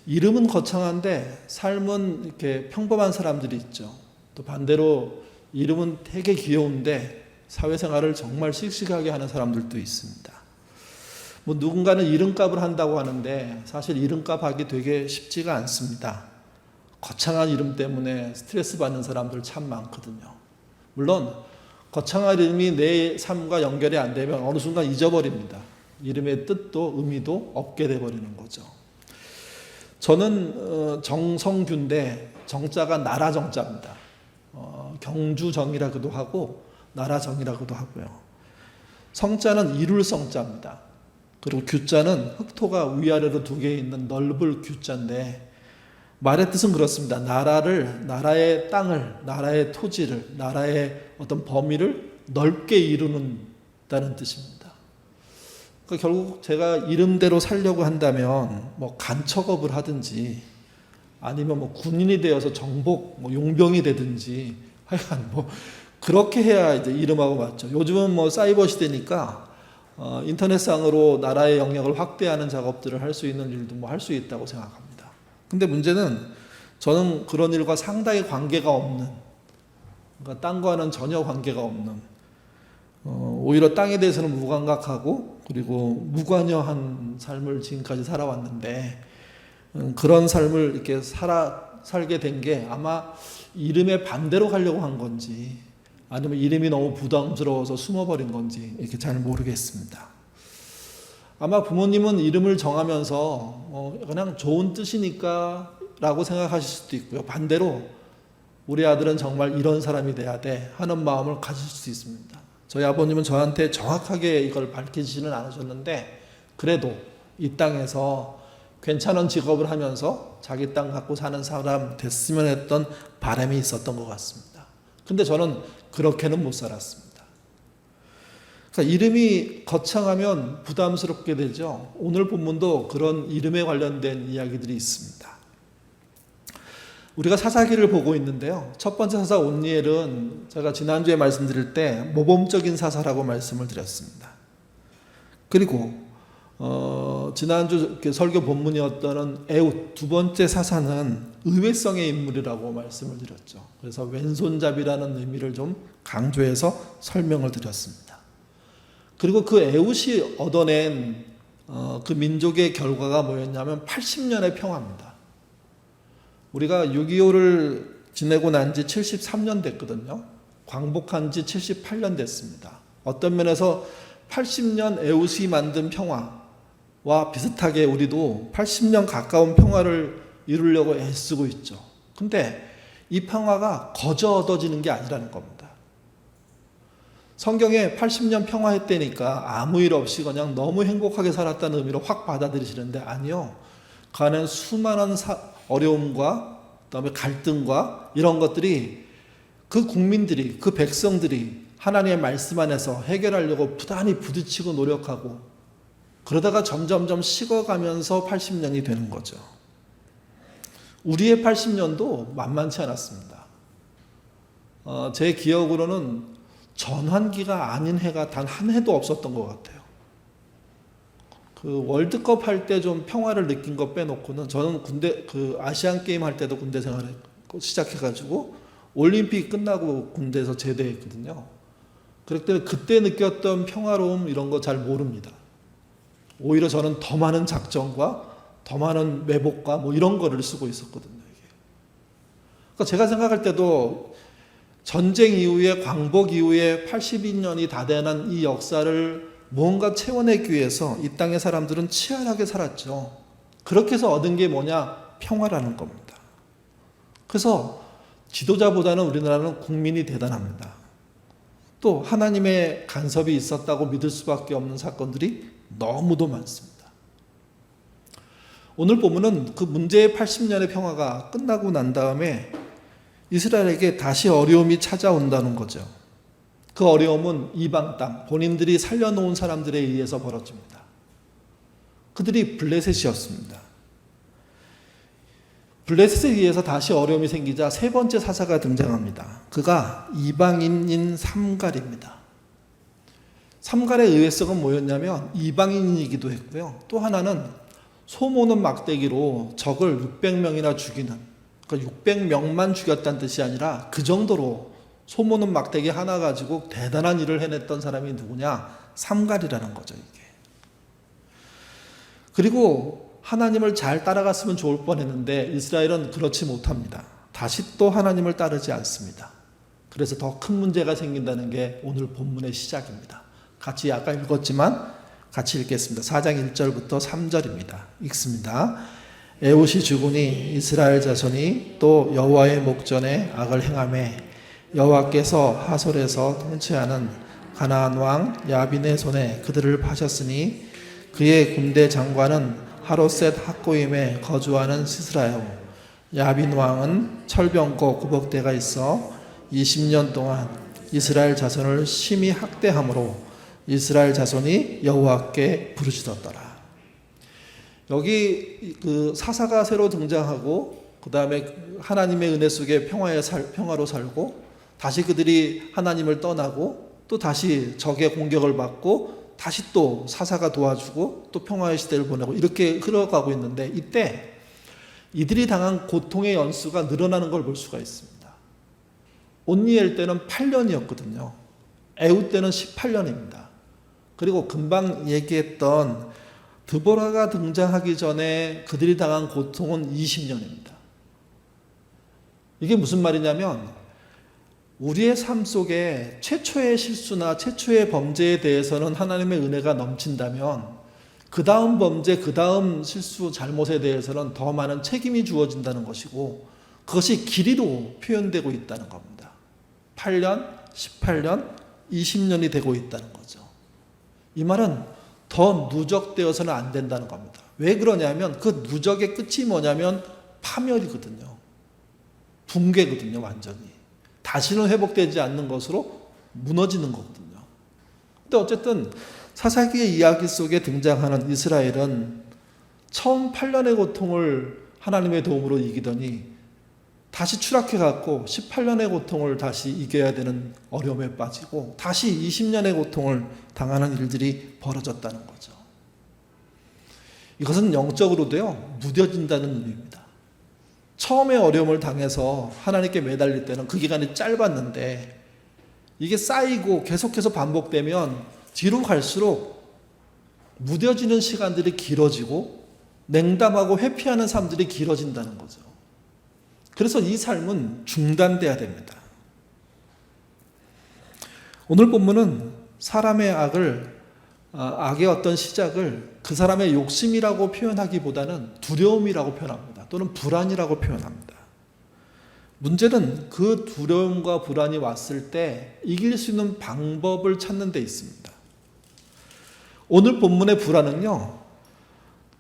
이름은 거창한데 삶은 이렇게 평범한 사람들이 있죠. 또 반대로 이름은 되게 귀여운데 사회생활을 정말 씩씩하게 하는 사람들도 있습니다. 뭐 누군가는 이름값을 한다고 하는데 사실 이름값 하기 되게 쉽지가 않습니다. 거창한 이름 때문에 스트레스 받는 사람들 참 많거든요. 물론 거창한 이름이 내 삶과 연결이 안 되면 어느 순간 잊어버립니다. 이름의 뜻도 의미도 없게 돼버리는 거죠. 저는 정성규인데 정자가 나라 정자입니다. 경주정이라고도 하고 나라정이라고도 하고요. 성자는 이룰 성자입니다. 그리고 규자는 흑토가 위아래로 두 개 있는 넓을 규자인데 말의 뜻은 그렇습니다. 나라의 땅을, 나라의 토지를, 나라의 어떤 범위를 넓게 이루는다는 뜻입니다. 그러니까 결국 제가 이름대로 살려고 한다면 뭐 간척업을 하든지 아니면 뭐 군인이 되어서 정복, 뭐 용병이 되든지 하여간 뭐 그렇게 해야 이제 이름하고 맞죠. 요즘은 뭐 사이버 시대니까 인터넷상으로 나라의 영역을 확대하는 작업들을 할 수 있는 일도 뭐 할 수 있다고 생각합니다. 근데 문제는 저는 그런 일과 상당히 관계가 없는, 그러니까 땅과는 전혀 관계가 없는, 오히려 땅에 대해서는 무감각하고 그리고 무관여한 삶을 지금까지 살아왔는데 그런 삶을 이렇게 살게 된 게 아마 이름의 반대로 가려고 한 건지 아니면 이름이 너무 부담스러워서 숨어버린 건지 이렇게 잘 모르겠습니다. 아마 부모님은 이름을 정하면서 그냥 좋은 뜻이니까 라고 생각하실 수도 있고요. 반대로 우리 아들은 정말 이런 사람이 돼야 돼 하는 마음을 가질 수 있습니다. 저희 아버님은 저한테 정확하게 이걸 밝히지는 않으셨는데 그래도 이 땅에서 괜찮은 직업을 하면서 자기 땅 갖고 사는 사람 됐으면 했던 바람이 있었던 것 같습니다. 근데 저는 그렇게는 못 살았습니다. 그러니까 이름이 거창하면 부담스럽게 되죠. 오늘 본문도 그런 이름에 관련된 이야기들이 있습니다. 우리가 사사기를 보고 있는데요. 첫 번째 사사 온니엘은 제가 지난주에 말씀드릴 때 모범적인 사사라고 말씀을 드렸습니다. 그리고 지난주 설교 본문이었던 에웃 두 번째 사사는 의외성의 인물이라고 말씀을 드렸죠. 그래서 왼손잡이라는 의미를 좀 강조해서 설명을 드렸습니다. 그리고 그 에웃이 얻어낸 그 민족의 결과가 뭐였냐면 80년의 평화입니다. 우리가 6.25를 지내고 난 지 73년 됐거든요. 광복한 지 78년 됐습니다. 어떤 면에서 80년 에웃이 만든 평화와 비슷하게 우리도 80년 가까운 평화를 이루려고 애쓰고 있죠. 근데 이 평화가 거저 얻어지는 게 아니라는 겁니다. 성경에 80년 평화했다니까 아무 일 없이 그냥 너무 행복하게 살았다는 의미로 확 받아들이시는데 아니요. 그 안에 수많은 어려움과 그다음에 갈등과 이런 것들이 그 국민들이, 그 백성들이 하나님의 말씀 안에서 해결하려고 부단히 부딪히고 노력하고 그러다가 점점점 식어가면서 80년이 되는 거죠. 우리의 80년도 만만치 않았습니다. 제 기억으로는 전환기가 아닌 해가 단 한 해도 없었던 것 같아요. 그 월드컵 할 때 좀 평화를 느낀 거 빼놓고는 저는 그 아시안 게임 할 때도 군대 생활을 시작해가지고 올림픽 끝나고 군대에서 제대했거든요. 그렇기 때문에 그때 느꼈던 평화로움 이런 거 잘 모릅니다. 오히려 저는 더 많은 작전과 더 많은 매복과 뭐 이런 거를 쓰고 있었거든요. 이게. 그러니까 제가 생각할 때도 전쟁 이후에 광복 이후에 82년이 다 되는 이 역사를 뭔가 채워내기 위해서 이 땅의 사람들은 치열하게 살았죠. 그렇게 해서 얻은 게 뭐냐? 평화라는 겁니다. 그래서 지도자보다는 우리나라는 국민이 대단합니다. 또 하나님의 간섭이 있었다고 믿을 수밖에 없는 사건들이 너무도 많습니다. 오늘 본문은 그 문제의 80년의 평화가 끝나고 난 다음에 이스라엘에게 다시 어려움이 찾아온다는 거죠. 그 어려움은 이방 땅, 본인들이 살려놓은 사람들에 의해서 벌어집니다. 그들이 블레셋이었습니다. 블레셋에 의해서 다시 어려움이 생기자 세 번째 사사가 등장합니다. 그가 이방인인 삼갈입니다. 삼갈의 의외성은 뭐였냐면 이방인이기도 했고요. 또 하나는 소모는 막대기로 적을 600명이나 죽이는, 그러니까 600명만 죽였다는 뜻이 아니라 그 정도로 소모는 막대기 하나 가지고 대단한 일을 해냈던 사람이 누구냐? 삼갈이라는 거죠, 이게. 그리고 하나님을 잘 따라갔으면 좋을 뻔했는데 이스라엘은 그렇지 못합니다. 다시 또 하나님을 따르지 않습니다. 그래서 더 큰 문제가 생긴다는 게 오늘 본문의 시작입니다. 같이 아까 읽었지만 같이 읽겠습니다. 4장 1절부터 3절입니다. 읽습니다. 에봇이 죽으니 이스라엘 자손이 또 여호와의 목전에 악을 행하매 여호와께서 하솔에서 통치하는 가나안 왕 야빈의 손에 그들을 파셨으니 그의 군대 장관은 하롯셋 학고임에 거주하는 시스라요. 야빈 왕은 철병고 구벅대가 있어 20년 동안 이스라엘 자손을 심히 학대함으로 이스라엘 자손이 여호와께 부르짖었더라. 여기 그 사사가 새로 등장하고 그 다음에 하나님의 은혜 속에 평화로 살고 다시 그들이 하나님을 떠나고 또 다시 적의 공격을 받고 다시 또 사사가 도와주고 또 평화의 시대를 보내고 이렇게 흘러가고 있는데 이때 이들이 당한 고통의 연수가 늘어나는 걸 볼 수가 있습니다. 온니엘 때는 8년이었거든요. 에훗 때는 18년입니다. 그리고 금방 얘기했던 드보라가 등장하기 전에 그들이 당한 고통은 20년입니다. 이게 무슨 말이냐면 우리의 삶 속에 최초의 실수나 최초의 범죄에 대해서는 하나님의 은혜가 넘친다면 그 다음 범죄, 그 다음 실수, 잘못에 대해서는 더 많은 책임이 주어진다는 것이고 그것이 길이로 표현되고 있다는 겁니다. 8년, 18년, 20년이 되고 있다는 거죠. 이 말은 더 누적되어서는 안 된다는 겁니다. 왜 그러냐면 그 누적의 끝이 뭐냐면 파멸이거든요. 붕괴거든요, 완전히. 다시는 회복되지 않는 것으로 무너지는 거거든요. 근데 어쨌든 사사기의 이야기 속에 등장하는 이스라엘은 처음 8년의 고통을 하나님의 도움으로 이기더니 다시 추락해갖고 18년의 고통을 다시 이겨야 되는 어려움에 빠지고 다시 20년의 고통을 당하는 일들이 벌어졌다는 거죠. 이것은 영적으로도요, 무뎌진다는 의미입니다. 처음에 어려움을 당해서 하나님께 매달릴 때는 그 기간이 짧았는데 이게 쌓이고 계속해서 반복되면 뒤로 갈수록 무뎌지는 시간들이 길어지고 냉담하고 회피하는 삶들이 길어진다는 거죠. 그래서 이 삶은 중단돼야 됩니다. 오늘 본문은 사람의 악의 어떤 시작을 그 사람의 욕심이라고 표현하기보다는 두려움이라고 표현합니다. 또는 불안이라고 표현합니다. 문제는 그 두려움과 불안이 왔을 때 이길 수 있는 방법을 찾는 데 있습니다. 오늘 본문의 불안은요,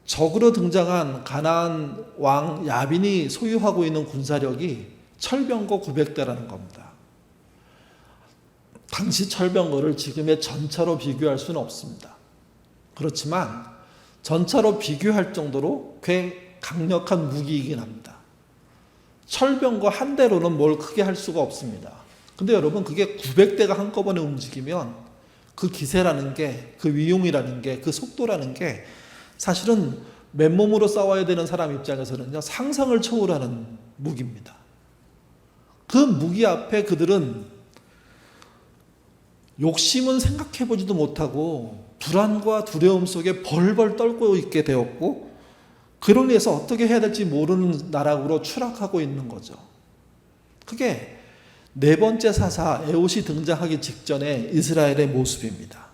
적으로 등장한 가나안 왕 야빈이 소유하고 있는 군사력이 철병거 900대라는 겁니다. 당시 철병거를 지금의 전차로 비교할 수는 없습니다. 그렇지만 전차로 비교할 정도로 꽤 강력한 무기이긴 합니다. 철병거 한 대로는 뭘 크게 할 수가 없습니다. 근데 여러분 그게 900대가 한꺼번에 움직이면 그 기세라는 게, 그 위용이라는 게, 그 속도라는 게 사실은 맨몸으로 싸워야 되는 사람 입장에서는요, 상상을 초월하는 무기입니다. 그 무기 앞에 그들은 욕심은 생각해보지도 못하고 불안과 두려움 속에 벌벌 떨고 있게 되었고 그로 인해서 어떻게 해야 될지 모르는 나락으로 추락하고 있는 거죠. 그게 네 번째 사사 에봇이 등장하기 직전의 이스라엘의 모습입니다.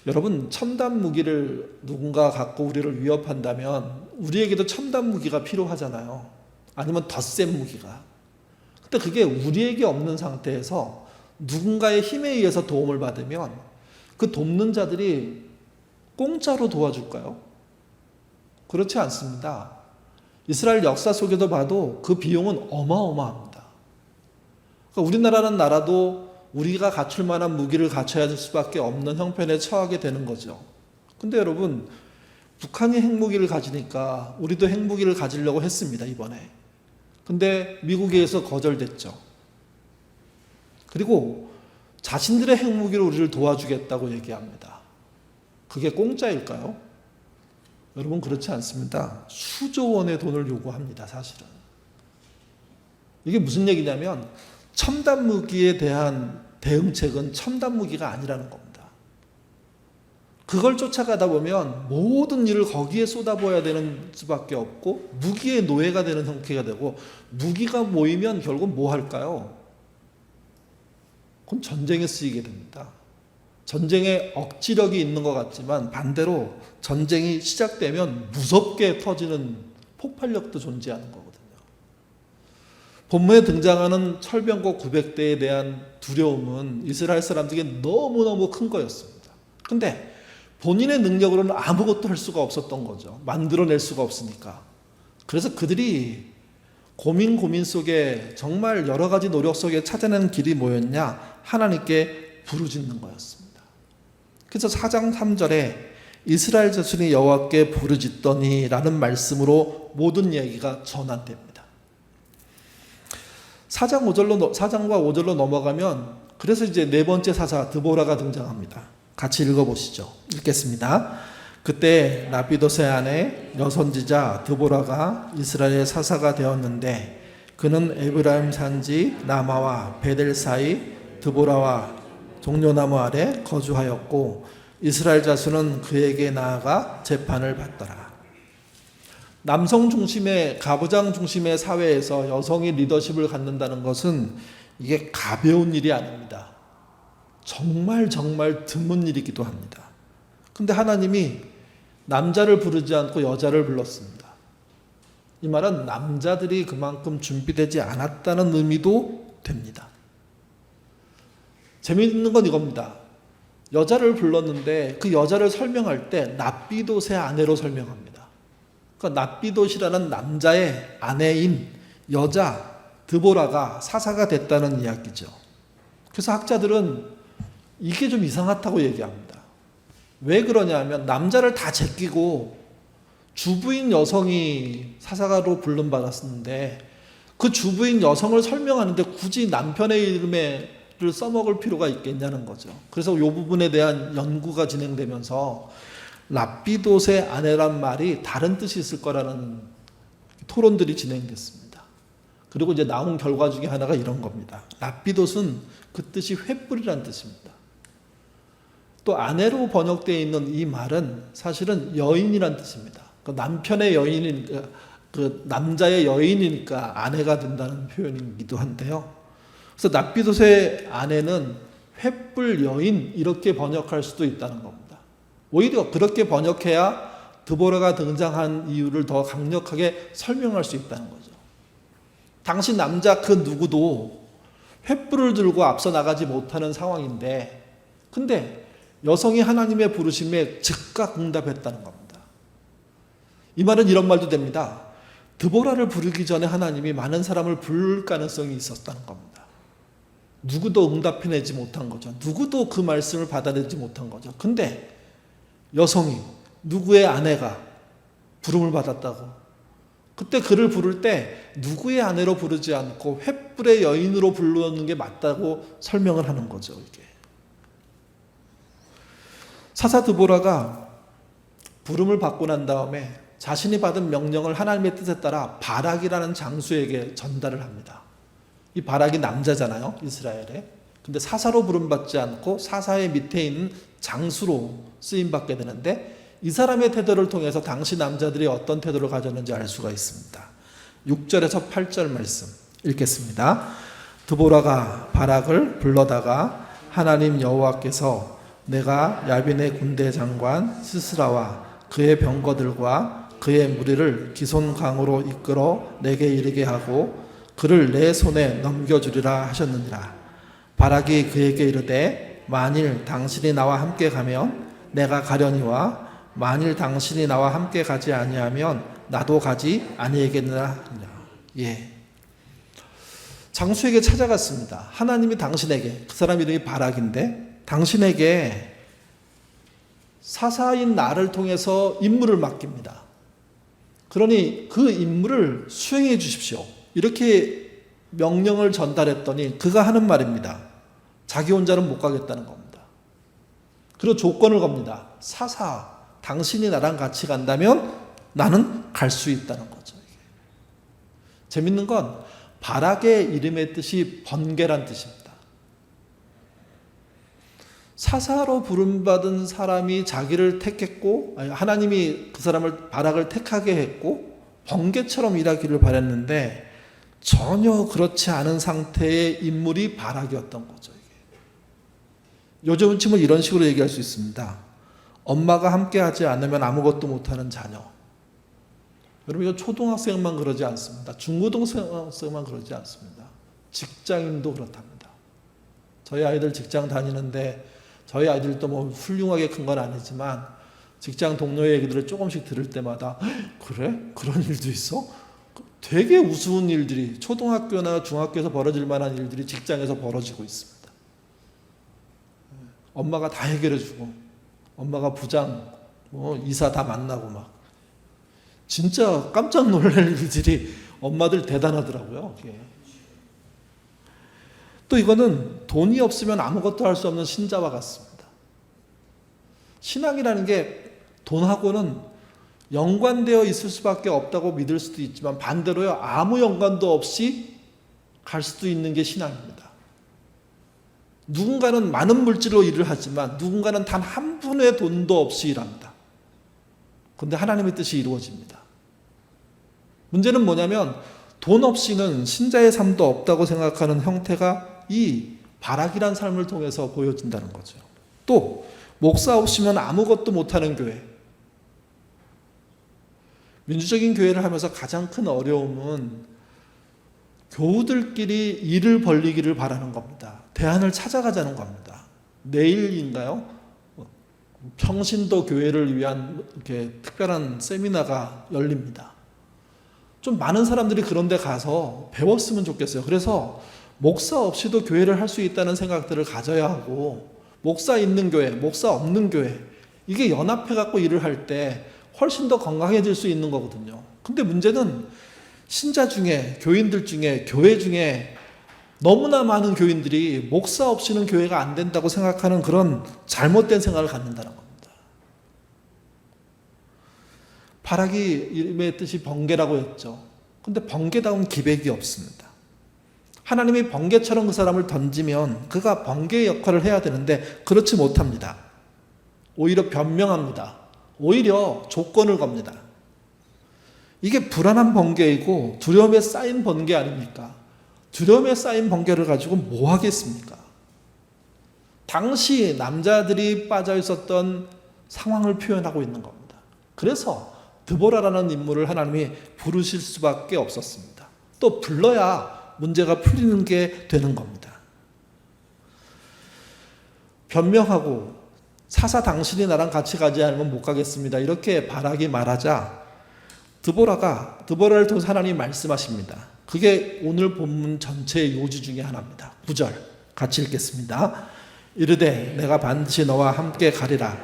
여러분, 첨단 무기를 누군가 갖고 우리를 위협한다면 우리에게도 첨단 무기가 필요하잖아요. 아니면 더 센 무기가. 근데 그게 우리에게 없는 상태에서 누군가의 힘에 의해서 도움을 받으면 그 돕는 자들이 공짜로 도와줄까요? 그렇지 않습니다. 이스라엘 역사 속에도 봐도 그 비용은 어마어마합니다. 그러니까 우리나라는 나라도 우리가 갖출 만한 무기를 갖춰야 될 수밖에 없는 형편에 처하게 되는 거죠. 근데 여러분, 북한이 핵무기를 가지니까 우리도 핵무기를 가지려고 했습니다, 이번에. 근데 미국에 의해서 거절됐죠. 그리고 자신들의 핵무기로 우리를 도와주겠다고 얘기합니다. 그게 공짜일까요? 여러분 그렇지 않습니다. 수조 원의 돈을 요구합니다. 사실은. 이게 무슨 얘기냐면 첨단 무기에 대한 대응책은 첨단 무기가 아니라는 겁니다. 그걸 쫓아가다 보면 모든 일을 거기에 쏟아부어야 되는 수밖에 없고 무기의 노예가 되는 형태가 되고 무기가 모이면 결국 뭐 할까요? 그건 전쟁에 쓰이게 됩니다. 전쟁에 억지력이 있는 것 같지만 반대로 전쟁이 시작되면 무섭게 터지는 폭발력도 존재하는 거거든요. 본문에 등장하는 철병거 900대에 대한 두려움은 이스라엘 사람들에게 너무너무 큰 거였습니다. 근데 본인의 능력으로는 아무것도 할 수가 없었던 거죠. 만들어낼 수가 없으니까. 그래서 그들이 고민 속에 정말 여러 가지 노력 속에 찾아낸 길이 뭐였냐? 하나님께 부르짖는 거였습니다. 그래서 4장 3절에 이스라엘 자손이 여호와께 부르짖더니 라는 말씀으로 모든 이야기가 전환됩니다. 4장과 5절로 넘어가면 그래서 이제 네 번째 사사 드보라가 등장합니다. 같이 읽어보시죠. 읽겠습니다. 그때 라피도세 아내 여선지자 드보라가 이스라엘의 사사가 되었는데 그는 에브라임 산지 라마와 베델 사이 드보라와 종려나무 아래 거주하였고 이스라엘 자손은 그에게 나아가 재판을 받더라. 남성 중심의 가부장 중심의 사회에서 여성이 리더십을 갖는다는 것은 이게 가벼운 일이 아닙니다. 정말 드문 일이기도 합니다. 근데 하나님이 남자를 부르지 않고 여자를 불렀습니다. 이 말은 남자들이 그만큼 준비되지 않았다는 의미도 됩니다. 재미있는 건 이겁니다. 여자를 불렀는데 그 여자를 설명할 때 납비돗의 아내로 설명합니다. 그러니까 납비돗이라는 남자의 아내인 여자 드보라가 사사가 됐다는 이야기죠. 그래서 학자들은 이게 좀 이상하다고 얘기합니다. 왜 그러냐면 남자를 다 제끼고 주부인 여성이 사사가로 불름받았는데 그 주부인 여성을 설명하는데 굳이 남편의 이름을 써먹을 필요가 있겠냐는 거죠. 그래서 이 부분에 대한 연구가 진행되면서 랍비돗의 아내란 말이 다른 뜻이 있을 거라는 토론들이 진행됐습니다. 그리고 이제 나온 결과 중에 하나가 이런 겁니다. 랍비돗은 그 뜻이 횃불이라는 뜻입니다. 또 아내로 번역되어 있는 이 말은 사실은 여인이란 뜻입니다. 그 남편의 여인이니까 그 남자의 여인이니까 아내가 된다는 표현이기도 한데요. 그래서 납비돗의 아내는 횃불 여인 이렇게 번역할 수도 있다는 겁니다. 오히려 그렇게 번역해야 드보라가 등장한 이유를 더 강력하게 설명할 수 있다는 거죠. 당시 남자 그 누구도 횃불을 들고 앞서 나가지 못하는 상황인데 근데 여성이 하나님의 부르심에 즉각 응답했다는 겁니다. 이 말은 이런 말도 됩니다. 드보라를 부르기 전에 하나님이 많은 사람을 부를 가능성이 있었다는 겁니다. 누구도 응답해내지 못한 거죠. 누구도 그 말씀을 받아내지 못한 거죠. 근데 여성이 누구의 아내가 부름을 받았다고 그때 그를 부를 때 누구의 아내로 부르지 않고 횃불의 여인으로 부르는 게 맞다고 설명을 하는 거죠. 이게 사사 드보라가 부름을 받고 난 다음에 자신이 받은 명령을 하나님의 뜻에 따라 바락이라는 장수에게 전달을 합니다. 이 바락이 남자잖아요, 이스라엘에. 근데 사사로 부름받지 않고 사사의 밑에 있는 장수로 쓰임받게 되는데 이 사람의 태도를 통해서 당시 남자들이 어떤 태도를 가졌는지 알 수가 있습니다. 6절에서 8절 말씀 읽겠습니다. 드보라가 바락을 불러다가 하나님 여호와께서 내가 야빈의 군대 장관 시스라와 그의 병거들과 그의 무리를 기손 강으로 이끌어 내게 이르게 하고 그를 내 손에 넘겨주리라 하셨느니라. 바락이 그에게 이르되 만일 당신이 나와 함께 가면 내가 가려니와 만일 당신이 나와 함께 가지 아니하면 나도 가지 아니하겠느냐. 예. 장수에게 찾아갔습니다. 하나님이 당신에게 그 사람 이름이 바락인데 당신에게 사사인 나를 통해서 임무를 맡깁니다. 그러니 그 임무를 수행해 주십시오. 이렇게 명령을 전달했더니 그가 하는 말입니다. 자기 혼자는 못 가겠다는 겁니다. 그리고 조건을 겁니다. 사사, 당신이 나랑 같이 간다면 나는 갈 수 있다는 거죠. 이게. 재밌는 건 바락의 이름의 뜻이 번개란 뜻입니다. 사사로 부름받은 사람이 자기를 택했고 하나님이 그 사람을 바락을 택하게 했고 번개처럼 일하기를 바랬는데 전혀 그렇지 않은 상태의 인물이 바락이었던 거죠. 이게. 요즘 은 이런 식으로 얘기할 수 있습니다. 엄마가 함께하지 않으면 아무것도 못하는 자녀. 여러분 이거 초등학생만 그러지 않습니다. 중고등학생만 그러지 않습니다. 직장인도 그렇답니다. 저희 아이들 직장 다니는데 저희 아이들도 뭐 훌륭하게 큰 건 아니지만 직장 동료의 얘기들을 조금씩 들을 때마다 그래? 그런 일도 있어? 되게 우스운 일들이 초등학교나 중학교에서 벌어질 만한 일들이 직장에서 벌어지고 있습니다. 엄마가 다 해결해주고 엄마가 부장, 이사 다 만나고 막 진짜 깜짝 놀랄 일들이 엄마들 대단하더라고요. 이게. 또 이거는 돈이 없으면 아무것도 할 수 없는 신자와 같습니다. 신앙이라는 게 돈하고는 연관되어 있을 수밖에 없다고 믿을 수도 있지만 반대로요, 아무 연관도 없이 갈 수도 있는 게 신앙입니다. 누군가는 많은 물질로 일을 하지만 누군가는 단 한 푼의 돈도 없이 일합니다. 그런데 하나님의 뜻이 이루어집니다. 문제는 뭐냐면 돈 없이는 신자의 삶도 없다고 생각하는 형태가 이 바락이란 삶을 통해서 보여진다는 거죠. 또 목사 없이면 아무것도 못하는 교회. 민주적인 교회를 하면서 가장 큰 어려움은 교우들끼리 일을 벌리기를 바라는 겁니다. 대안을 찾아가자는 겁니다. 내일인가요? 평신도 교회를 위한 이렇게 특별한 세미나가 열립니다. 좀 많은 사람들이 그런 데 가서 배웠으면 좋겠어요. 그래서 목사 없이도 교회를 할 수 있다는 생각들을 가져야 하고 목사 있는 교회, 목사 없는 교회 이게 연합해 갖고 일을 할 때 훨씬 더 건강해질 수 있는 거거든요. 근데 문제는 신자 중에 교인들 중에 교회 중에 너무나 많은 교인들이 목사 없이는 교회가 안 된다고 생각하는 그런 잘못된 생각을 갖는다는 겁니다. 바락이 이름의 뜻이 번개라고 했죠. 근데 번개다운 기백이 없습니다. 하나님이 번개처럼 그 사람을 던지면 그가 번개의 역할을 해야 되는데 그렇지 못합니다. 오히려 변명합니다. 오히려 조건을 겁니다. 이게 불안한 번개이고 두려움에 쌓인 번개 아닙니까? 두려움에 쌓인 번개를 가지고 뭐 하겠습니까? 당시 남자들이 빠져 있었던 상황을 표현하고 있는 겁니다. 그래서 드보라라는 인물을 하나님이 부르실 수밖에 없었습니다. 또 불러야 문제가 풀리는 게 되는 겁니다. 변명하고 사사 당신이 나랑 같이 가지 않으면 못 가겠습니다. 이렇게 바락이 말하자 드보라를 통해서 하나님이 말씀하십니다. 그게 오늘 본문 전체의 요지 중에 하나입니다. 9절 같이 읽겠습니다. 이르되 내가 반드시 너와 함께 가리라.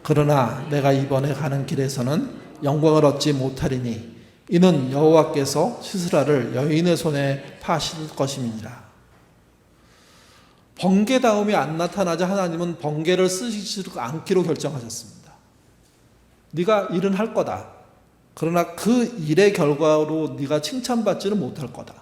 그러나 내가 이번에 가는 길에서는 영광을 얻지 못하리니 이는 여호와께서 시스라를 여인의 손에 파실 것임이니라. 번개다움이 안 나타나자 하나님은 번개를 쓰시지 않기로 결정하셨습니다. 네가 일은 할 거다. 그러나 그 일의 결과로 네가 칭찬받지는 못할 거다.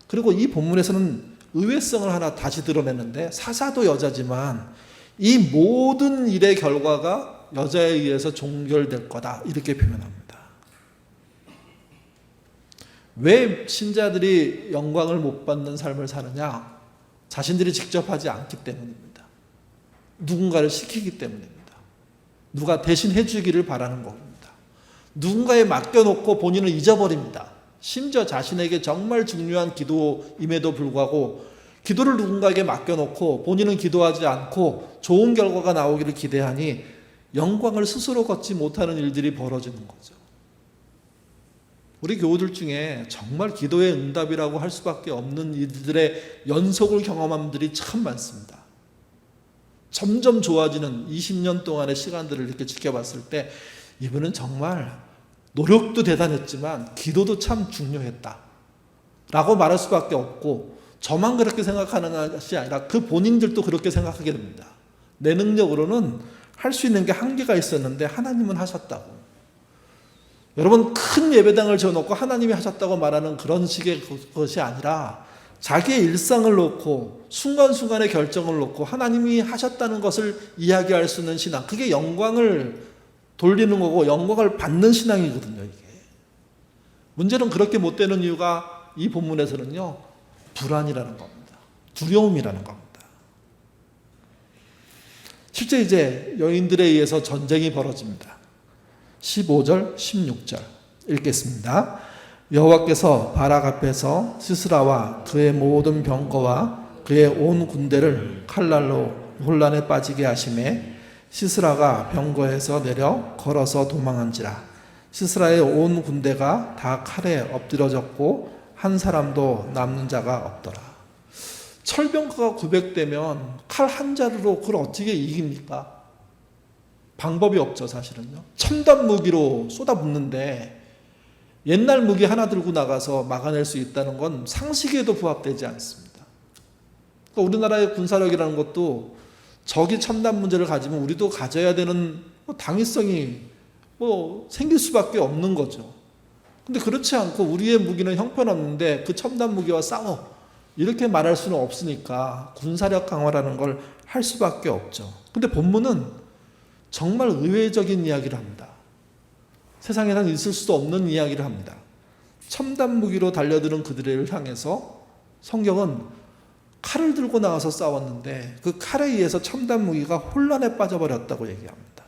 그리고 이 본문에서는 의외성을 하나 다시 드러냈는데 사사도 여자지만 이 모든 일의 결과가 여자에 의해서 종결될 거다. 이렇게 표현합니다. 왜 신자들이 영광을 못 받는 삶을 사느냐? 자신들이 직접 하지 않기 때문입니다. 누군가를 시키기 때문입니다. 누가 대신 해주기를 바라는 겁니다. 누군가에 맡겨놓고 본인을 잊어버립니다. 심지어 자신에게 정말 중요한 기도임에도 불구하고 기도를 누군가에게 맡겨놓고 본인은 기도하지 않고 좋은 결과가 나오기를 기대하니 영광을 스스로 걷지 못하는 일들이 벌어지는 거죠. 우리 교우들 중에 정말 기도의 응답이라고 할 수밖에 없는 일들의 연속을 경험한 분들이 참 많습니다. 점점 좋아지는 20년 동안의 시간들을 이렇게 지켜봤을 때 이분은 정말 노력도 대단했지만 기도도 참 중요했다 라고 말할 수밖에 없고 저만 그렇게 생각하는 것이 아니라 그 본인들도 그렇게 생각하게 됩니다. 내 능력으로는 할 수 있는 게 한계가 있었는데 하나님은 하셨다고. 여러분, 큰 예배당을 지어놓고 하나님이 하셨다고 말하는 그런 식의 것이 아니라 자기의 일상을 놓고 순간순간의 결정을 놓고 하나님이 하셨다는 것을 이야기할 수 있는 신앙, 그게 영광을 돌리는 거고 영광을 받는 신앙이거든요. 이게 문제는 그렇게 못 되는 이유가 이 본문에서는요, 불안이라는 겁니다. 두려움이라는 겁니다. 실제 이제 여인들에 의해서 전쟁이 벌어집니다. 15절, 16절 읽겠습니다. 여호와께서 바락 앞에서 시스라와 그의 모든 병거와 그의 온 군대를 칼날로 혼란에 빠지게 하시매 시스라가 병거에서 내려 걸어서 도망한지라. 시스라의 온 군대가 다 칼에 엎드러졌고 한 사람도 남는 자가 없더라. 철병거가 900대면 칼 한 자루로 그걸 어떻게 이깁니까? 방법이 없죠, 사실은요. 첨단 무기로 쏟아붓는데 옛날 무기 하나 들고 나가서 막아낼 수 있다는 건 상식에도 부합되지 않습니다. 그러니까 우리나라의 군사력이라는 것도 적이 첨단 문제를 가지면 우리도 가져야 되는 당위성이 생길 수밖에 없는 거죠. 근데 그렇지 않고 우리의 무기는 형편없는데 그 첨단 무기와 싸워, 이렇게 말할 수는 없으니까 군사력 강화라는 걸 할 수밖에 없죠. 근데 본문은 정말 의외적인 이야기를 합니다. 세상에는 있을 수도 없는 이야기를 합니다. 첨단 무기로 달려드는 그들을 향해서 성경은 칼을 들고 나가서 싸웠는데 그 칼에 의해서 첨단 무기가 혼란에 빠져버렸다고 얘기합니다.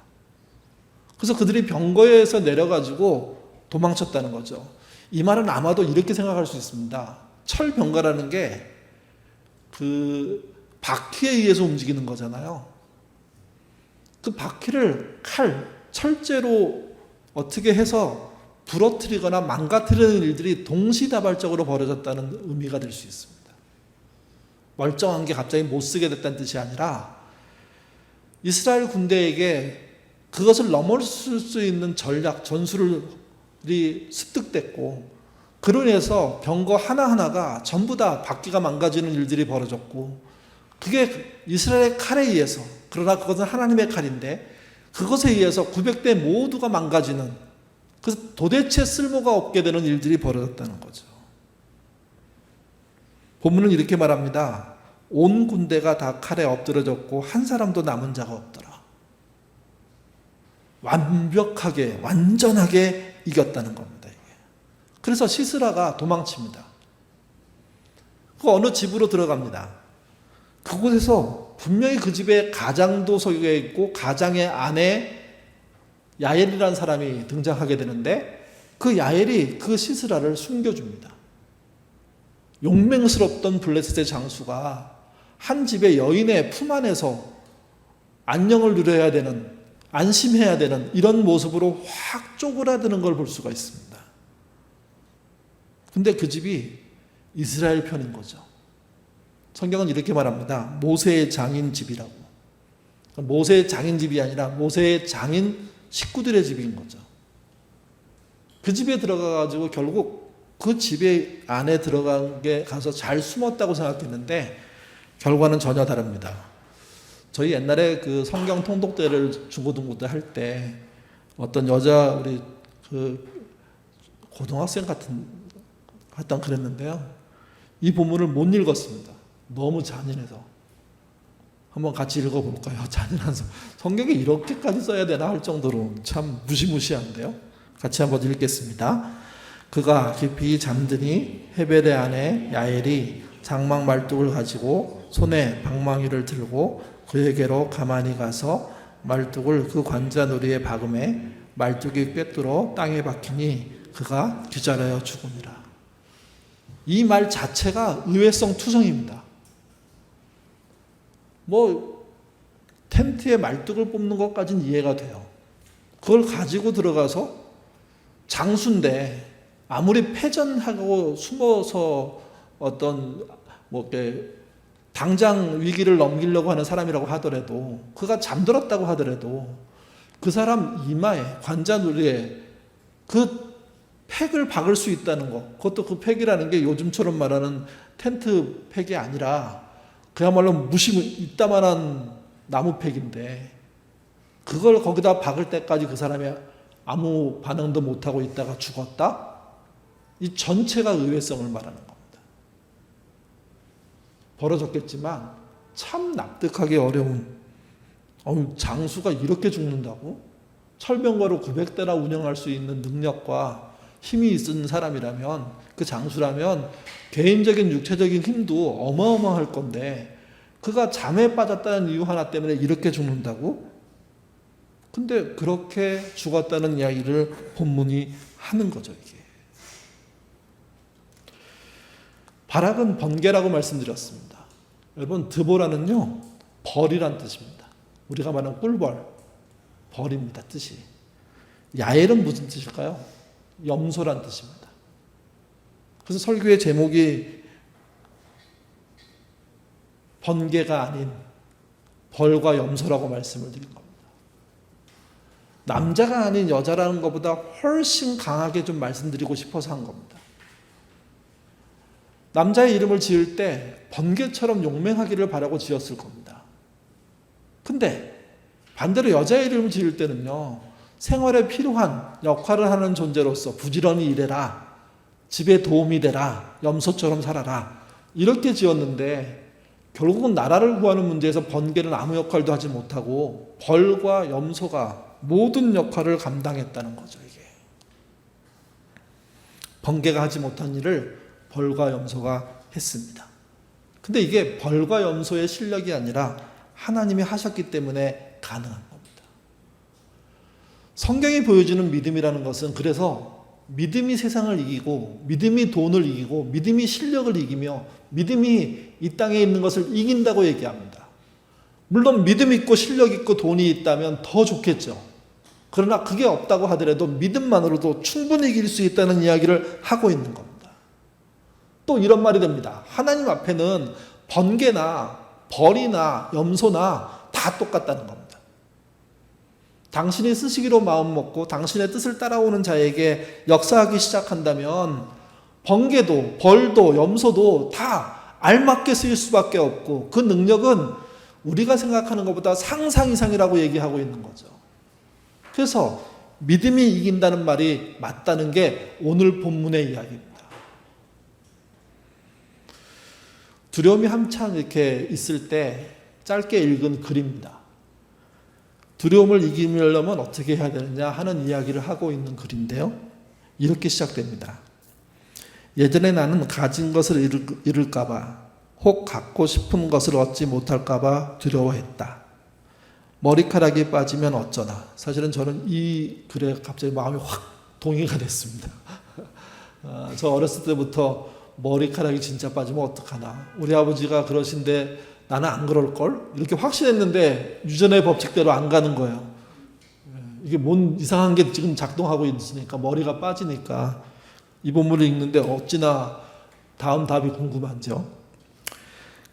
그래서 그들이 병거에서 내려가지고 도망쳤다는 거죠. 이 말은 아마도 이렇게 생각할 수 있습니다. 철병거라는 게 그 바퀴에 의해서 움직이는 거잖아요. 그 바퀴를 철제로 어떻게 해서 부러뜨리거나 망가뜨리는 일들이 동시다발적으로 벌어졌다는 의미가 될 수 있습니다. 멀쩡한 게 갑자기 못 쓰게 됐다는 뜻이 아니라 이스라엘 군대에게 그것을 넘어설 수 있는 전략, 전술이 습득됐고 그로 인해서 병거 하나하나가 전부 다 바퀴가 망가지는 일들이 벌어졌고 그게 이스라엘의 칼에 의해서, 그러나 그것은 하나님의 칼인데 그것에 의해서 900대 모두가 망가지는, 그래서 도대체 쓸모가 없게 되는 일들이 벌어졌다는 거죠. 본문은 이렇게 말합니다. 온 군대가 다 칼에 엎드러졌고 한 사람도 남은 자가 없더라. 완벽하게, 완전하게 이겼다는 겁니다. 그래서 시스라가 도망칩니다. 그 어느 집으로 들어갑니다. 그곳에서 분명히 그 집에 가장도 속에 있고 가장의 아내 야엘이라는 사람이 등장하게 되는데 그 야엘이 그 시스라를 숨겨줍니다. 용맹스럽던 블레셋의 장수가 한 집의 여인의 품 안에서 안녕을 누려야 되는, 안심해야 되는 이런 모습으로 확 쪼그라드는 걸 볼 수가 있습니다. 근데 그 집이 이스라엘 편인 거죠. 성경은 이렇게 말합니다. 모세의 장인 집이라고. 모세의 장인 집이 아니라 모세의 장인 식구들의 집인 거죠. 그 집에 들어가가지고 결국 그 집에 안에 들어간 게 가서 잘 숨었다고 생각했는데 결과는 전혀 다릅니다. 저희 옛날에 그 성경 통독대를 중고등부 때 할 때 어떤 여자 우리 그 고등학생 같은 그랬는데요. 이 본문을 못 읽었습니다. 너무 잔인해서. 한번 같이 읽어볼까요? 잔인한 성경에 이렇게까지 써야 되나 할 정도로 참 무시무시한데요. 같이 한번 읽겠습니다. 그가 깊이 잠드니 헤벨의 아내 야엘이 장막 말뚝을 가지고 손에 방망이를 들고 그에게로 가만히 가서 말뚝을 그 관자놀이에 박음에 말뚝이 꿰뚫어 땅에 박히니 그가 기절하여 죽음이라. 이 말 자체가 의외성 투성입니다. 텐트에 말뚝을 뽑는 것까지는 이해가 돼요. 그걸 가지고 들어가서 장수인데 아무리 패전하고 숨어서 어떤 당장 위기를 넘기려고 하는 사람이라고 하더라도, 그가 잠들었다고 하더라도 그 사람 이마에 관자놀이에 그 팩을 박을 수 있다는 것, 그것도 그 팩이라는 게 요즘처럼 말하는 텐트 팩이 아니라 그야말로 이따만한 나무 팩인데 그걸 거기다 박을 때까지 그 사람이 아무 반응도 못하고 있다가 죽었다? 이 전체가 의외성을 말하는 겁니다. 벌어졌겠지만 참 납득하기 어려운, 장수가 이렇게 죽는다고? 철병거로 900대나 운영할 수 있는 능력과 힘이 있는 사람이라면, 그 장수라면 개인적인 육체적인 힘도 어마어마할 건데 그가 잠에 빠졌다는 이유 하나 때문에 이렇게 죽는다고? 근데 그렇게 죽었다는 이야기를 본문이 하는 거죠, 이게. 바락은 번개라고 말씀드렸습니다. 여러분, 드보라는요, 벌이란 뜻입니다. 우리가 말하는 꿀벌, 벌입니다, 뜻이. 야엘은 무슨 뜻일까요? 염소란 뜻입니다. 그래서 설교의 제목이 번개가 아닌 벌과 염소라고 말씀을 드린 겁니다. 남자가 아닌 여자라는 것보다 훨씬 강하게 좀 말씀드리고 싶어서 한 겁니다. 남자의 이름을 지을 때 번개처럼 용맹하기를 바라고 지었을 겁니다. 근데 반대로 여자의 이름을 지을 때는요, 생활에 필요한 역할을 하는 존재로서 부지런히 일해라, 집에 도움이 되라, 염소처럼 살아라, 이렇게 지었는데 결국은 나라를 구하는 문제에서 번개는 아무 역할도 하지 못하고 벌과 염소가 모든 역할을 감당했다는 거죠, 이게. 번개가 하지 못한 일을 벌과 염소가 했습니다. 근데 이게 벌과 염소의 실력이 아니라 하나님이 하셨기 때문에 가능한 겁니다. 성경이 보여주는 믿음이라는 것은 그래서 믿음이 세상을 이기고, 믿음이 돈을 이기고, 믿음이 실력을 이기며, 믿음이 이 땅에 있는 것을 이긴다고 얘기합니다. 물론 믿음 있고 실력 있고 돈이 있다면 더 좋겠죠. 그러나 그게 없다고 하더라도 믿음만으로도 충분히 이길 수 있다는 이야기를 하고 있는 겁니다. 또 이런 말이 됩니다. 하나님 앞에는 번개나 벌이나 염소나 다 똑같다는 겁니다. 당신이 쓰시기로 마음먹고 당신의 뜻을 따라오는 자에게 역사하기 시작한다면 번개도 벌도 염소도 다 알맞게 쓰일 수밖에 없고, 그 능력은 우리가 생각하는 것보다 상상 이상이라고 얘기하고 있는 거죠. 그래서 믿음이 이긴다는 말이 맞다는 게 오늘 본문의 이야기입니다. 두려움이 한참 이렇게 있을 때 짧게 읽은 글입니다. 두려움을 이기려면 어떻게 해야 되느냐 하는 이야기를 하고 있는 글인데요. 이렇게 시작됩니다. 예전에 나는 가진 것을 잃을까봐, 혹 갖고 싶은 것을 얻지 못할까봐 두려워했다. 머리카락이 빠지면 어쩌나. 사실은 저는 이 글에 갑자기 마음이 확 동의가 됐습니다. 저 어렸을 때부터 머리카락이 진짜 빠지면 어떡하나. 우리 아버지가 그러신데 나는 안 그럴걸? 이렇게 확신했는데 유전의 법칙대로 안 가는 거예요. 이게 뭔 이상한 게 지금 작동하고 있으니까, 머리가 빠지니까. 이 본문을 읽는데 어찌나 다음 답이 궁금하죠.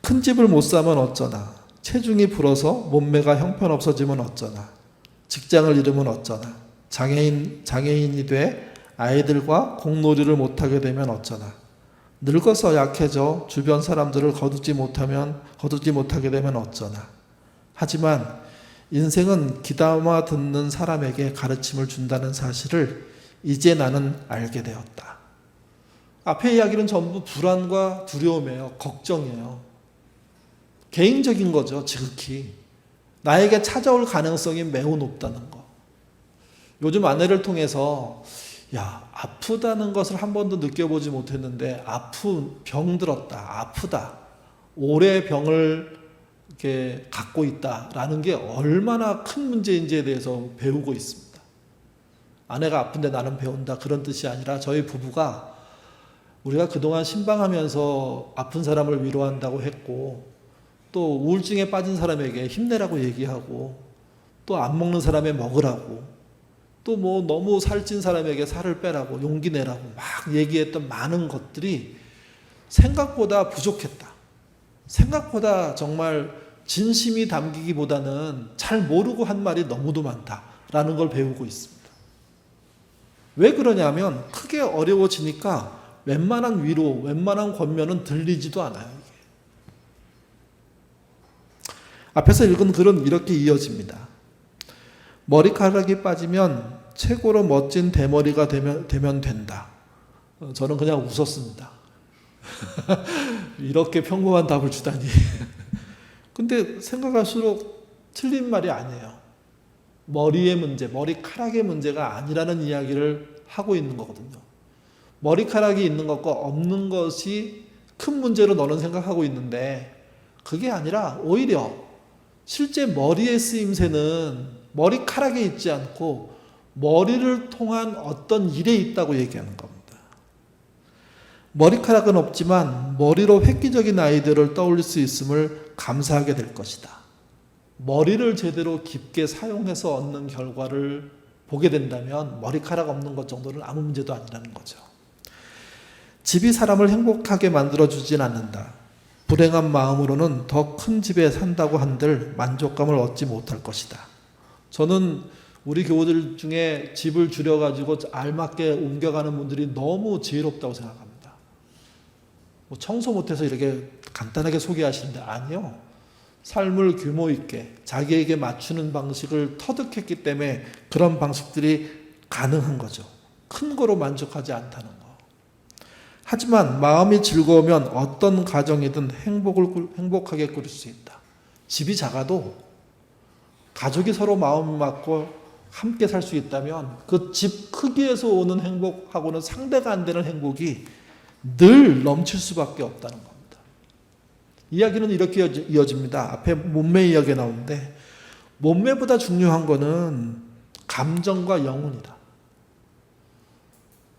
큰 집을 못 사면 어쩌나. 체중이 불어서 몸매가 형편없어지면 어쩌나. 직장을 잃으면 어쩌나. 장애인이 돼 아이들과 공놀이를 못하게 되면 어쩌나. 늙어서 약해져 주변 사람들을 거두지 못하게 되면 어쩌나. 하지만 인생은 귀담아 듣는 사람에게 가르침을 준다는 사실을 이제 나는 알게 되었다. 앞의 이야기는 전부 불안과 두려움이에요. 걱정이에요. 개인적인 거죠, 지극히. 나에게 찾아올 가능성이 매우 높다는 거. 요즘 아내를 통해서 아프다는 것을 한 번도 느껴보지 못했는데, 병 들었다, 아프다, 오래 병을 이렇게 갖고 있다라는 게 얼마나 큰 문제인지에 대해서 배우고 있습니다. 아내가 아픈데 나는 배운다, 그런 뜻이 아니라 저희 부부가, 우리가 그동안 신방하면서 아픈 사람을 위로한다고 했고, 또 우울증에 빠진 사람에게 힘내라고 얘기하고, 또 안 먹는 사람에 먹으라고, 또 뭐 너무 살찐 사람에게 살을 빼라고, 용기 내라고 막 얘기했던 많은 것들이 생각보다 부족했다. 생각보다 정말 진심이 담기기보다는 잘 모르고 한 말이 너무도 많다라는 걸 배우고 있습니다. 왜 그러냐면 크게 어려워지니까 웬만한 위로, 웬만한 권면은 들리지도 않아요. 이게. 앞에서 읽은 글은 이렇게 이어집니다. 머리카락이 빠지면 최고로 멋진 대머리가 되면 된다. 저는 그냥 웃었습니다. 이렇게 평범한 답을 주다니. 근데 생각할수록 틀린 말이 아니에요. 머리의 문제, 머리카락의 문제가 아니라는 이야기를 하고 있는 거거든요. 머리카락이 있는 것과 없는 것이 큰 문제로 너는 생각하고 있는데 그게 아니라 오히려 실제 머리의 쓰임새는 머리카락에 있지 않고 머리를 통한 어떤 일에 있다고 얘기하는 겁니다. 머리카락은 없지만 머리로 획기적인 아이디어를 떠올릴 수 있음을 감사하게 될 것이다. 머리를 제대로 깊게 사용해서 얻는 결과를 보게 된다면 머리카락 없는 것 정도는 아무 문제도 아니라는 거죠. 집이 사람을 행복하게 만들어주진 않는다. 불행한 마음으로는 더 큰 집에 산다고 한들 만족감을 얻지 못할 것이다. 저는 우리 교우들 중에 집을 줄여가지고 알맞게 옮겨가는 분들이 너무 지혜롭다고 생각합니다. 뭐 청소 못해서 이렇게 간단하게 소개하시는데 아니요. 삶을 규모 있게 자기에게 맞추는 방식을 터득했기 때문에 그런 방식들이 가능한 거죠. 큰 거로 만족하지 않다는 거. 하지만 마음이 즐거우면 어떤 가정이든 행복하게 꾸릴 수 있다. 집이 작아도 가족이 서로 마음이 맞고 함께 살 수 있다면 그 집 크기에서 오는 행복하고는 상대가 안 되는 행복이 늘 넘칠 수밖에 없다는 겁니다. 이야기는 이렇게 이어집니다. 앞에 몸매 이야기가 나오는데 몸매보다 중요한 거는 감정과 영혼이다.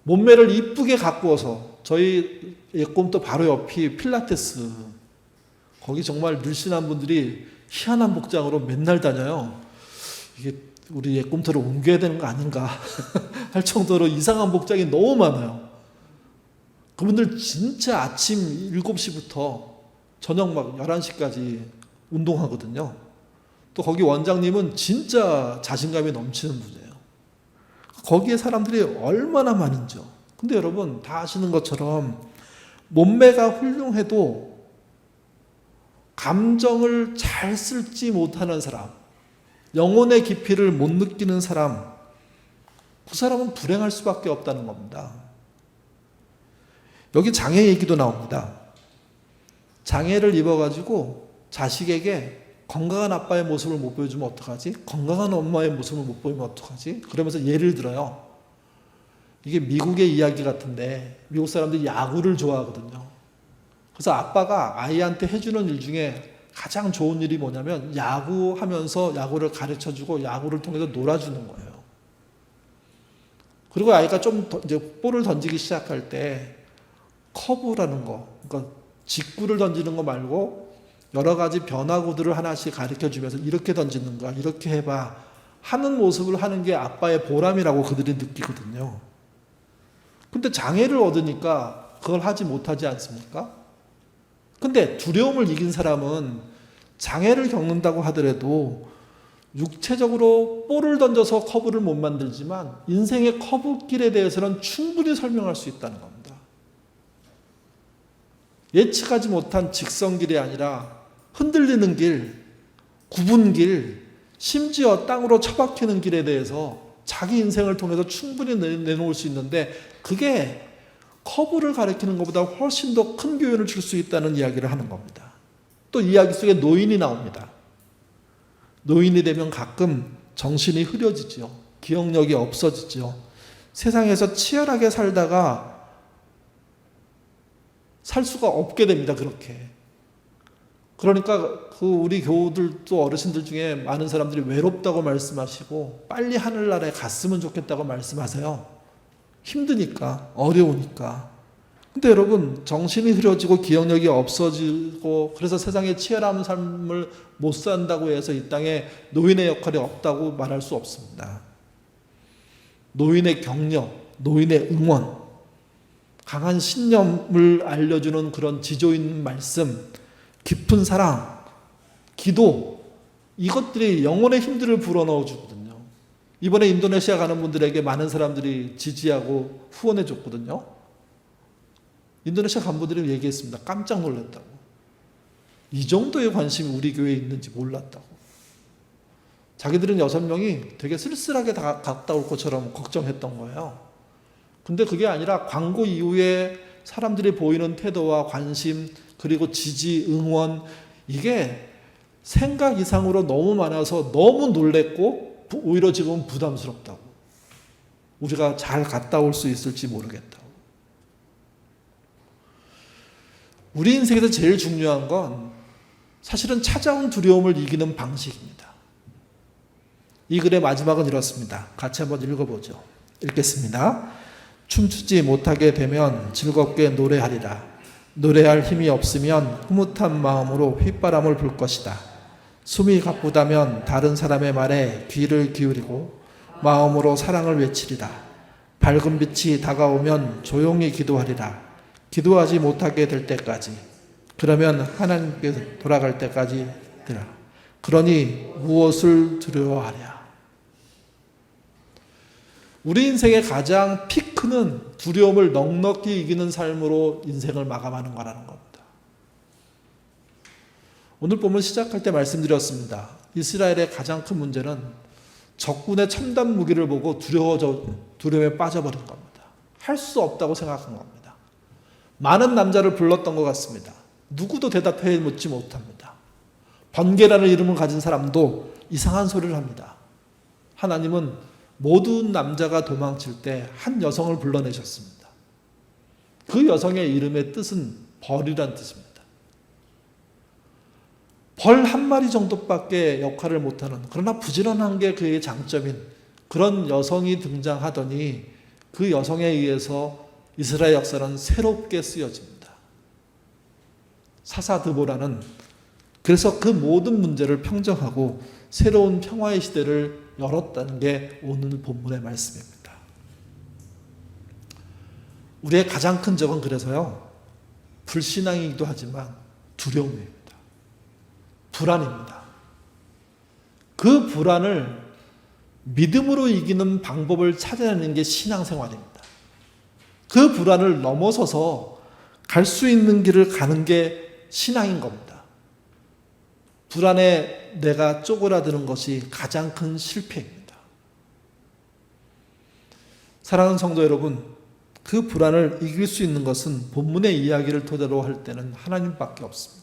몸매를 이쁘게 가꾸어서 저희 예꿈도 바로 옆이 필라테스 거기 정말 늘씬한 분들이 희한한 복장으로 맨날 다녀요. 이게 우리 예꿈터를 옮겨야 되는 거 아닌가 할 정도로 이상한 복장이 너무 많아요. 그분들 진짜 아침 7시부터 저녁 막 11시까지 운동하거든요. 또 거기 원장님은 진짜 자신감이 넘치는 분이에요. 거기에 사람들이 얼마나 많은지요. 근데 여러분 다 아시는 것처럼 몸매가 훌륭해도 감정을 잘 쓸지 못하는 사람, 영혼의 깊이를 못 느끼는 사람, 그 사람은 불행할 수밖에 없다는 겁니다. 여기 장애 얘기도 나옵니다. 장애를 입어가지고 자식에게 건강한 아빠의 모습을 못 보여주면 어떡하지? 건강한 엄마의 모습을 못 보이면 어떡하지? 그러면서 예를 들어요. 이게 미국의 이야기 같은데 미국 사람들이 야구를 좋아하거든요. 그래서 아빠가 아이한테 해주는 일 중에 가장 좋은 일이 뭐냐면 야구하면서 야구를 가르쳐주고 야구를 통해서 놀아주는 거예요. 그리고 아이가 좀 이제 볼을 던지기 시작할 때 커브라는 거, 그러니까 직구를 던지는 거 말고 여러 가지 변화구들을 하나씩 가르쳐주면서 이렇게 던지는 거야, 이렇게 해봐 하는 모습을 하는 게 아빠의 보람이라고 그들이 느끼거든요. 근데 장애를 얻으니까 그걸 하지 못하지 않습니까? 근데 두려움을 이긴 사람은 장애를 겪는다고 하더라도 육체적으로 볼을 던져서 커브를 못 만들지만 인생의 커브길에 대해서는 충분히 설명할 수 있다는 겁니다. 예측하지 못한 직선길이 아니라 흔들리는 길, 굽은 길, 심지어 땅으로 처박히는 길에 대해서 자기 인생을 통해서 충분히 내놓을 수 있는데 그게 커브를 가리키는 것보다 훨씬 더 큰 교훈을 줄 수 있다는 이야기를 하는 겁니다. 또 이야기 속에 노인이 나옵니다. 노인이 되면 가끔 정신이 흐려지죠. 기억력이 없어지죠. 세상에서 치열하게 살다가 살 수가 없게 됩니다. 그렇게. 그러니까 그 우리 교우들도 어르신들 중에 많은 사람들이 외롭다고 말씀하시고 빨리 하늘나라에 갔으면 좋겠다고 말씀하세요. 힘드니까, 어려우니까. 근데 여러분, 정신이 흐려지고 기억력이 없어지고 그래서 세상에 치열한 삶을 못 산다고 해서 이 땅에 노인의 역할이 없다고 말할 수 없습니다. 노인의 격려, 노인의 응원, 강한 신념을 알려주는 그런 지조 있는 말씀, 깊은 사랑, 기도, 이것들이 영혼의 힘들을 불어넣어 주거든요. 이번에 인도네시아 가는 분들에게 많은 사람들이 지지하고 후원해 줬거든요. 인도네시아 간 분들이 얘기했습니다. 깜짝 놀랐다고. 이 정도의 관심이 우리 교회에 있는지 몰랐다고. 자기들은 6명이 되게 쓸쓸하게 다 갔다 올 것처럼 걱정했던 거예요. 근데 그게 아니라 광고 이후에 사람들이 보이는 태도와 관심, 그리고 지지, 응원, 이게 생각 이상으로 너무 많아서 너무 놀랬고 오히려 지금은 부담스럽다고. 우리가 잘 갔다 올 수 있을지 모르겠다고. 우리 인생에서 제일 중요한 건 사실은 찾아온 두려움을 이기는 방식입니다. 이 글의 마지막은 이렇습니다. 같이 한번 읽어보죠. 읽겠습니다. 춤추지 못하게 되면 즐겁게 노래하리라. 노래할 힘이 없으면 흐뭇한 마음으로 휘바람을 불 것이다. 숨이 가쁘다면 다른 사람의 말에 귀를 기울이고 마음으로 사랑을 외치리라. 밝은 빛이 다가오면 조용히 기도하리라. 기도하지 못하게 될 때까지, 그러면 하나님께 돌아갈 때까지 되라. 그러니 무엇을 두려워하랴. 우리 인생의 가장 피크는 두려움을 넉넉히 이기는 삶으로 인생을 마감하는 거라는 겁니다. 오늘 본문 시작할 때 말씀드렸습니다. 이스라엘의 가장 큰 문제는 적군의 첨단 무기를 보고 두려움에 빠져버린 겁니다. 할 수 없다고 생각한 겁니다. 많은 남자를 불렀던 것 같습니다. 누구도 대답해 묻지 못합니다. 번개라는 이름을 가진 사람도 이상한 소리를 합니다. 하나님은 모든 남자가 도망칠 때 한 여성을 불러내셨습니다. 그 여성의 이름의 뜻은 벌이란 뜻입니다. 벌 한 마리 정도밖에 역할을 못하는, 그러나 부지런한 게 그의 장점인 그런 여성이 등장하더니 그 여성에 의해서 이스라엘 역사는 새롭게 쓰여집니다. 사사드보라는, 그래서 그 모든 문제를 평정하고 새로운 평화의 시대를 열었다는 게 오늘 본문의 말씀입니다. 우리의 가장 큰 적은 그래서요, 불신앙이기도 하지만 두려움입니다. 불안입니다. 그 불안을 믿음으로 이기는 방법을 찾아내는 게 신앙생활입니다. 그 불안을 넘어서서 갈 수 있는 길을 가는 게 신앙인 겁니다. 불안에 내가 쪼그라드는 것이 가장 큰 실패입니다. 사랑하는 성도 여러분, 그 불안을 이길 수 있는 것은 본문의 이야기를 토대로 할 때는 하나님밖에 없습니다.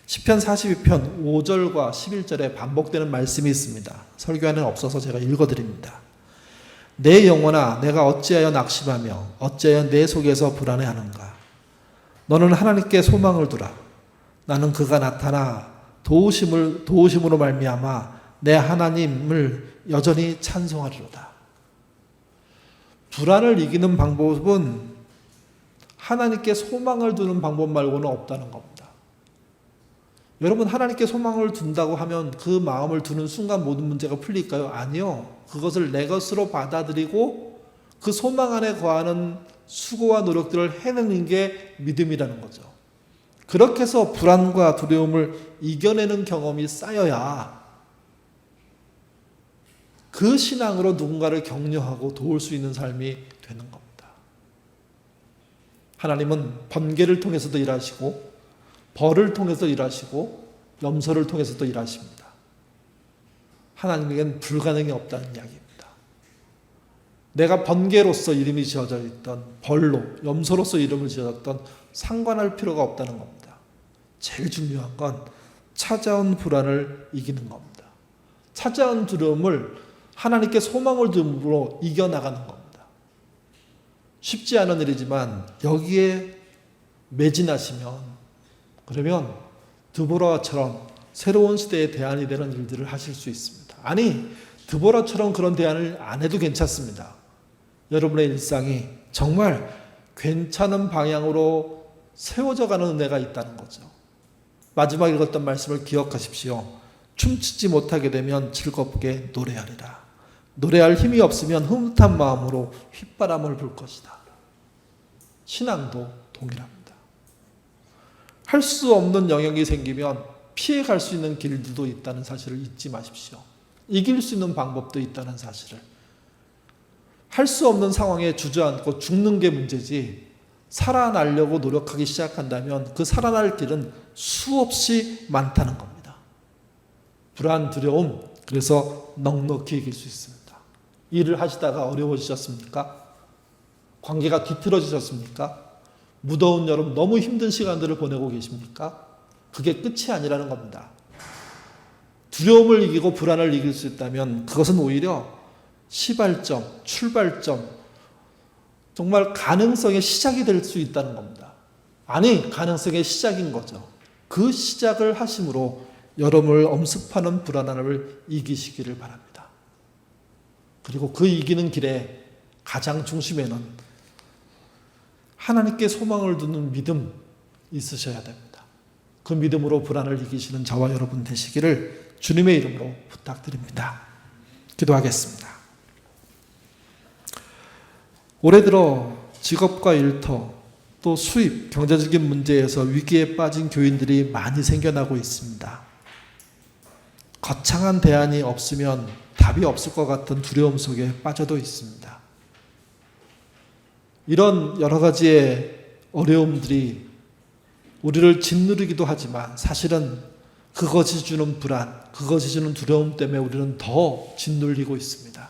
시편 42편 5절과 11절에 반복되는 말씀이 있습니다. 설교에는 없어서 제가 읽어드립니다. 내 영혼아, 내가 어찌하여 낙심하며 어찌하여 내 속에서 불안해하는가. 너는 하나님께 소망을 두라. 나는 그가 나타나 도우심으로 말미암아 내 하나님을 여전히 찬송하리로다. 불안을 이기는 방법은 하나님께 소망을 두는 방법 말고는 없다는 겁니다. 여러분, 하나님께 소망을 둔다고 하면 그 마음을 두는 순간 모든 문제가 풀릴까요? 아니요. 그것을 내 것으로 받아들이고 그 소망 안에 거하는 수고와 노력들을 해내는 게 믿음이라는 거죠. 그렇게 해서 불안과 두려움을 이겨내는 경험이 쌓여야 그 신앙으로 누군가를 격려하고 도울 수 있는 삶이 되는 겁니다. 하나님은 번개를 통해서도 일하시고 벌을 통해서 일하시고 염소를 통해서도 일하십니다. 하나님에겐 불가능이 없다는 이야기입니다. 내가 번개로서 이름이 지어져 있던 벌로, 염소로서 이름을 지어졌던 상관할 필요가 없다는 겁니다. 제일 중요한 건 찾아온 불안을 이기는 겁니다. 찾아온 두려움을 하나님께 소망을 둠으로 이겨나가는 겁니다. 쉽지 않은 일이지만 여기에 매진하시면, 그러면 드보라처럼 새로운 시대의 대안이 되는 일들을 하실 수 있습니다. 아니, 드보라처럼 그런 대안을 안 해도 괜찮습니다. 여러분의 일상이 정말 괜찮은 방향으로 세워져 가는 은혜가 있다는 거죠. 마지막 읽었던 말씀을 기억하십시오. 춤추지 못하게 되면 즐겁게 노래하리라. 노래할 힘이 없으면 흐뭇한 마음으로 휘바람을 불 것이다. 신앙도 동일합니다. 할 수 없는 영역이 생기면 피해갈 수 있는 길들도 있다는 사실을 잊지 마십시오. 이길 수 있는 방법도 있다는 사실을. 할 수 없는 상황에 주저앉고 죽는 게 문제지, 살아나려고 노력하기 시작한다면 그 살아날 길은 수없이 많다는 겁니다. 불안, 두려움, 그래서 넉넉히 이길 수 있습니다. 일을 하시다가 어려워지셨습니까? 관계가 뒤틀어지셨습니까? 무더운 여름 너무 힘든 시간들을 보내고 계십니까? 그게 끝이 아니라는 겁니다. 두려움을 이기고 불안을 이길 수 있다면 그것은 오히려 시발점, 출발점, 정말 가능성의 시작이 될 수 있다는 겁니다. 아니, 가능성의 시작인 거죠. 그 시작을 하심으로 여러분을 엄습하는 불안함을 이기시기를 바랍니다. 그리고 그 이기는 길에 가장 중심에는 하나님께 소망을 두는 믿음 있으셔야 됩니다. 그 믿음으로 불안을 이기시는 저와 여러분 되시기를 주님의 이름으로 부탁드립니다. 기도하겠습니다. 올해 들어 직업과 일터, 또 수입, 경제적인 문제에서 위기에 빠진 교인들이 많이 생겨나고 있습니다. 거창한 대안이 없으면 답이 없을 것 같은 두려움 속에 빠져도 있습니다. 이런 여러 가지의 어려움들이 우리를 짓누르기도 하지만 사실은 그것이 주는 불안, 그것이 주는 두려움 때문에 우리는 더 짓눌리고 있습니다.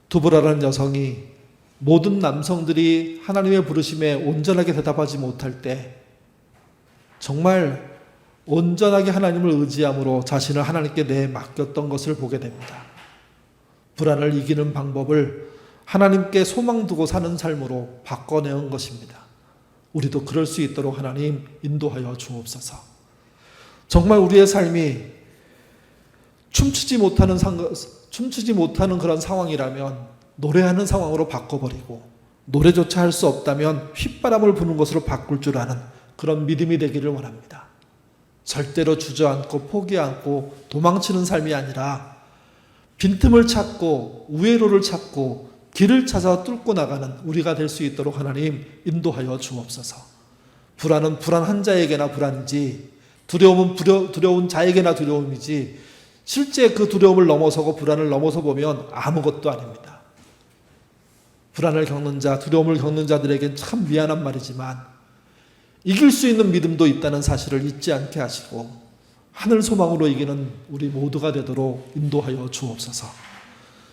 두보라라는 여성이 모든 남성들이 하나님의 부르심에 온전하게 대답하지 못할 때 정말 온전하게 하나님을 의지함으로 자신을 하나님께 내맡겼던 것을 보게 됩니다. 불안을 이기는 방법을 하나님께 소망 두고 사는 삶으로 바꿔내온 것입니다. 우리도 그럴 수 있도록 하나님 인도하여 주옵소서. 정말 우리의 삶이 춤추지 못하는 그런 상황이라면 노래하는 상황으로 바꿔버리고, 노래조차 할 수 없다면 휘바람을 부는 것으로 바꿀 줄 아는 그런 믿음이 되기를 원합니다. 절대로 주저앉고 포기하고 도망치는 삶이 아니라 빈틈을 찾고 우회로를 찾고 길을 찾아 뚫고 나가는 우리가 될 수 있도록 하나님 인도하여 주옵소서. 불안은 불안한 자에게나 불안이지, 두려움은 두려운 자에게나 두려움이지, 실제 그 두려움을 넘어서고 불안을 넘어서 보면 아무것도 아닙니다. 불안을 겪는 자, 두려움을 겪는 자들에겐 참 미안한 말이지만 이길 수 있는 믿음도 있다는 사실을 잊지 않게 하시고 하늘 소망으로 이기는 우리 모두가 되도록 인도하여 주옵소서.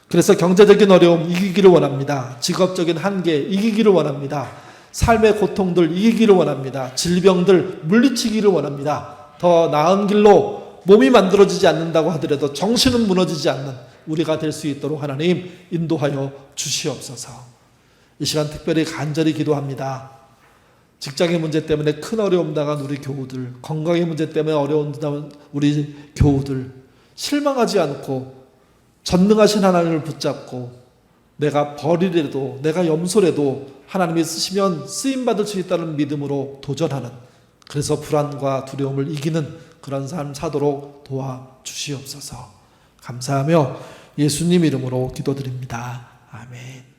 그래서 경제적인 어려움 이기기를 원합니다. 직업적인 한계 이기기를 원합니다. 삶의 고통들 이기기를 원합니다. 질병들 물리치기를 원합니다. 더 나은 길로 몸이 만들어지지 않는다고 하더라도 정신은 무너지지 않는 우리가 될 수 있도록 하나님 인도하여 주시옵소서. 이 시간 특별히 간절히 기도합니다. 직장의 문제 때문에 큰 어려움 당한 우리 교우들, 건강의 문제 때문에 어려움 당한 우리 교우들, 실망하지 않고 전능하신 하나님을 붙잡고 내가 벌이라도 내가 염소라도 하나님이 쓰시면 쓰임받을 수 있다는 믿음으로 도전하는, 그래서 불안과 두려움을 이기는 그런 삶 사도록 도와주시옵소서. 감사하며 예수님 이름으로 기도드립니다. 아멘.